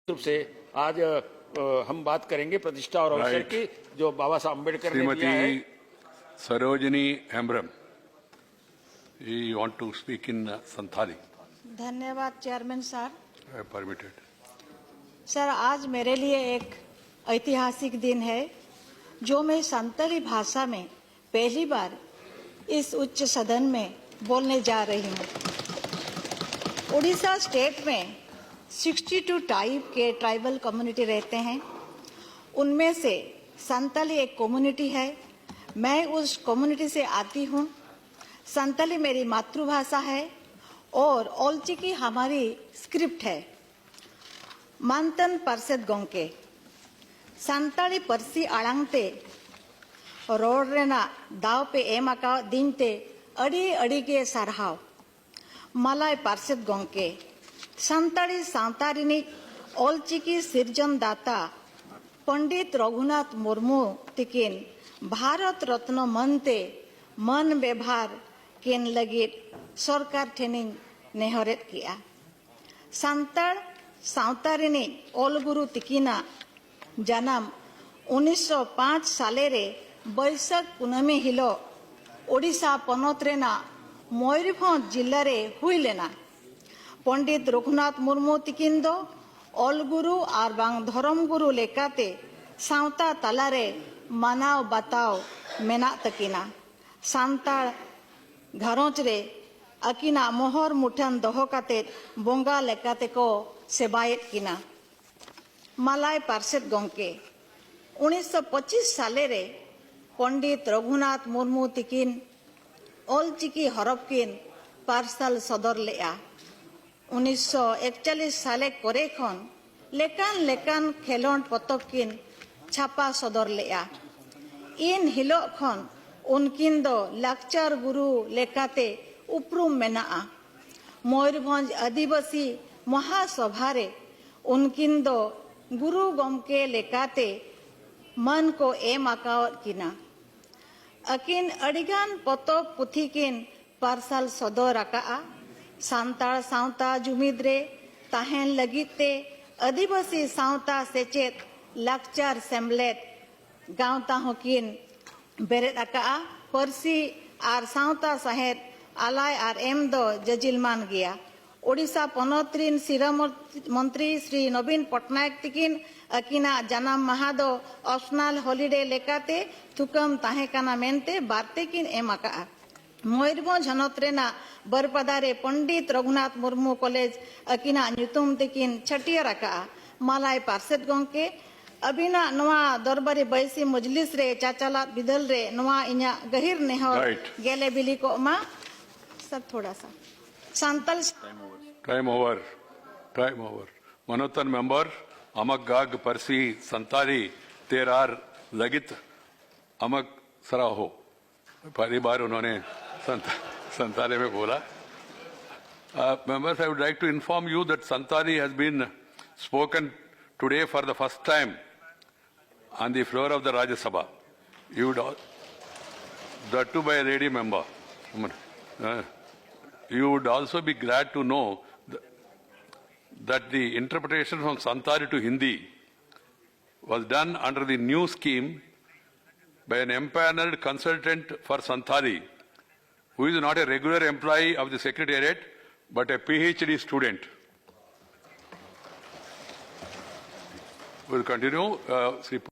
रूप से आज हम बात करेंगे प्रतिष्ठा और अवसर की जो बाबा साहब अम्बेडकर ने दिया है। Sarojini Hembram, you want to speak in Santhali? धन्यवाद चेयरमैन सर। Permitted. सर, आज मेरे लिए एक ऐतिहासिक दिन है जो मैं संताली भाषा में पहली बार इस उच्च सदन में बोलने जा रही हूँ। उड़ीसा स्टेट में 62 टाइप के ट्राइबल कम्युनिटी रहते हैं। उनमें से संताली एक कम्युनिटी है। मैं उस कम्युनिटी से आती हूँ। संताली मेरी मातृभाषा है और ओलचिकी हमारी स्क्रिप्ट है। मानतन परसेद गोंके संताली परसी आड़ांगते रोड रेना दाव पे एमाका दिनते अड़ी अड़ी के सरहाव मलाय परसेद गोंके संताली सांतारिनी ओलचिकी सिरजन दाता पंडित रघुनाथ मुर्मू तिकिन भारत रत्न मनते मन व्यवहार केन लगे सरकार ट्रेनिंग नेहरेत किया। संताल सांतारिनी ओलगुरु तिकिना जन्म 1905 साले रे बैसाख कुनमी हिलो ओडिशा पनत रेना मयूरभंज जिल्ला रे हुई लेना। पंडित रघुनाथ मुर्मू तिकिन दो ओलगुरु और बांग धर्म गुरु लेकाते सावता तालारे मानाव बताव मेना तकिना। सांताल घरोच रे अकिना मोहर मुठन दोहो काते बोंगा लेकाते को सेबायत किना। मलाय पार्षद गोंके 1925 साले रे पंडित रघुनाथ मुर्मू तिकिन ओलचिकी हरफ किन पार्सल सदर लेआ। 1941 साले करे खन लेकान लेकान खेलोंड पतब किन छापा सदर लेआ। इन हिलो खन उनकिन दो लाक्चर गुरु लेकाते उपरुम मेनाआ। मयूरभंज आदिवासी महासभा रे उनकिन दो गुरु गमके लेकाते मन को एम आकावत किना। अकिन अडिगान पतब पुथी किन पार्सल सदर आकाआ। सांताल सावता जुमिद रे ताहेन लगिते आदिवासी सावता सेचेत लाक्चर सेमलेट गावता होकिन बेरेद आकाआ। परसी आर सावता साहेब आलाय आर एम दो जजिलमान गया। ओडिशा पनतरिन सिरा मंत्री श्री नवीन पटनायक तिकिन अकिना जन्म महादो ऑप्शनल हॉलिडे लेकाते थुकम ताहेकाना मेनते बारते किन एम आकाआ। मयूरभंज हनत रेना बरपदा रे पंडित रघुनाथ मुर्मू कॉलेज अकिना न्यूतुम तिकिन छटियर आकाआ। मलाय पार्षद गोंके अबिना नवा दरबारी बैसी मजलिस रे चाचाला बिदल रे नवा इन्या गहिर नेहर गेले बिली को मा सर थोड़ा सा संतल टाइम ओवर मनोतन मेंबर अमक गाग परसी संताली तेरार लगित अमक सरा हो। पहली बार उन्होंने संताली में बोला। Members, I would like to inform you that Santali has been spoken today for the first time on the floor of the Rajya Sabha. You would all, that too by a lady member. You would also be glad to know that the interpretation from Santali to Hindi was done under the new scheme by an empaneled consultant for Santali, who is not a regular employee of the Secretariat, but a PhD student. We'll continue.